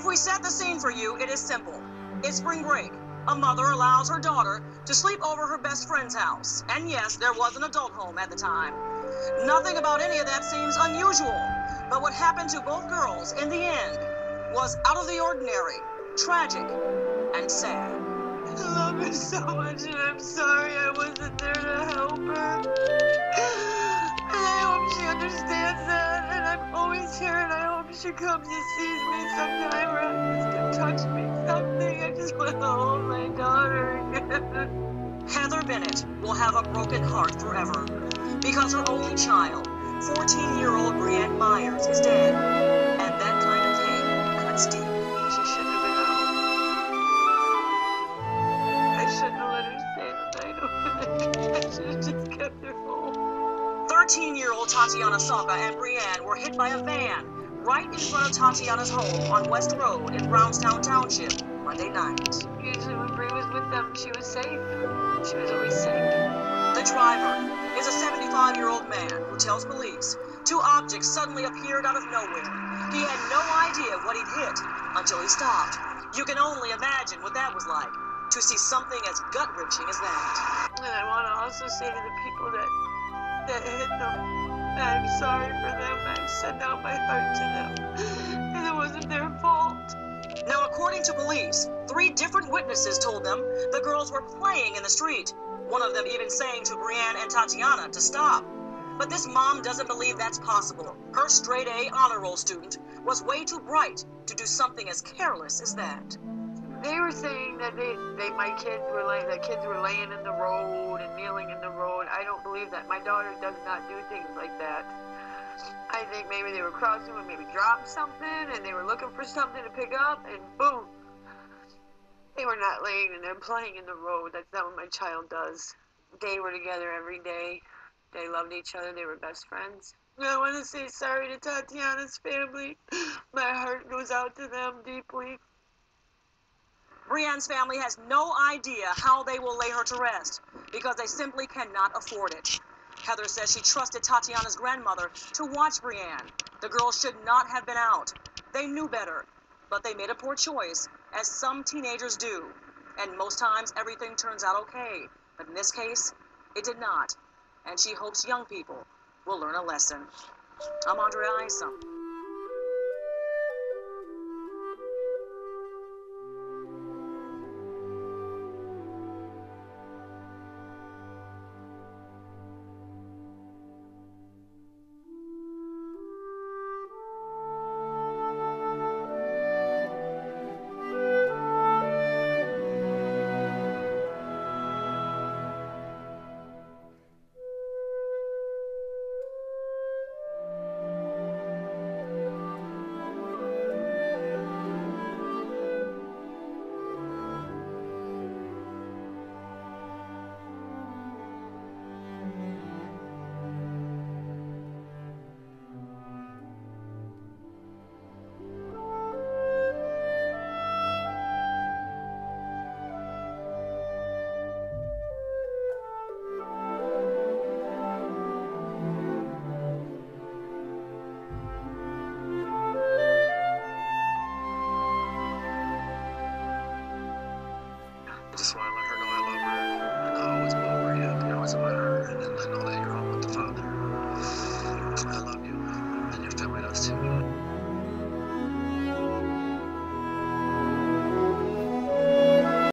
If we set the scene for you, it is simple. It's spring break. A mother allows her daughter to sleep over her best friend's house. And yes, there was an adult home at the time. Nothing about any of that seems unusual. But what happened to both girls in the end was out of the ordinary, tragic, and sad. I love her so much, and I'm sorry I wasn't there to help her. And I hope she understands that, and I'm always here, and I hope she comes and sees me sometime, or just to touch me, something. I just want to hold my daughter again. Heather Bennett will have a broken heart forever, because her only child, 14-year-old Bri Meyers, is dead, and that kind of pain cuts deep. She shouldn't have been out. I shouldn't have let her stay the night away. I should have just kept her home. 13-year-old Tatiana Saka and Brianne were hit by a van right in front of Tatiana's home on West Road in Brownstown Township Monday night. Usually when Bri was with them, she was safe. She was always safe. The driver is a 75-year-old man who tells police 2 objects suddenly appeared out of nowhere. He had no idea what he'd hit until he stopped. You can only imagine what that was like, to see something as gut-wrenching as that. And I want to also say to the people that hit them, I'm sorry for them. I send out my heart to them, and it wasn't their fault. Now, according to police, 3 different witnesses told them the girls were playing in the street, one of them even saying to Brianne and Tatiana to stop. But this mom doesn't believe that's possible. Her straight-A honor roll student was way too bright to do something as careless as that. They were saying that kids were laying in the road and kneeling in the road. I don't believe that. My daughter does not do things like that. I think maybe they were crossing and maybe dropped something and they were looking for something to pick up and boom. They were not laying and they're playing in the road. That's not what my child does. They were together every day. They loved each other. They were best friends. I want to say sorry to Tatiana's family. My heart goes out to them deeply. Brianne's family has no idea how they will lay her to rest because they simply cannot afford it. Heather says she trusted Tatiana's grandmother to watch Brianne. The girls should not have been out. They knew better, but they made a poor choice, as some teenagers do. And most times everything turns out okay. But in this case, it did not. And she hopes young people will learn a lesson. I'm r.i.p. I just want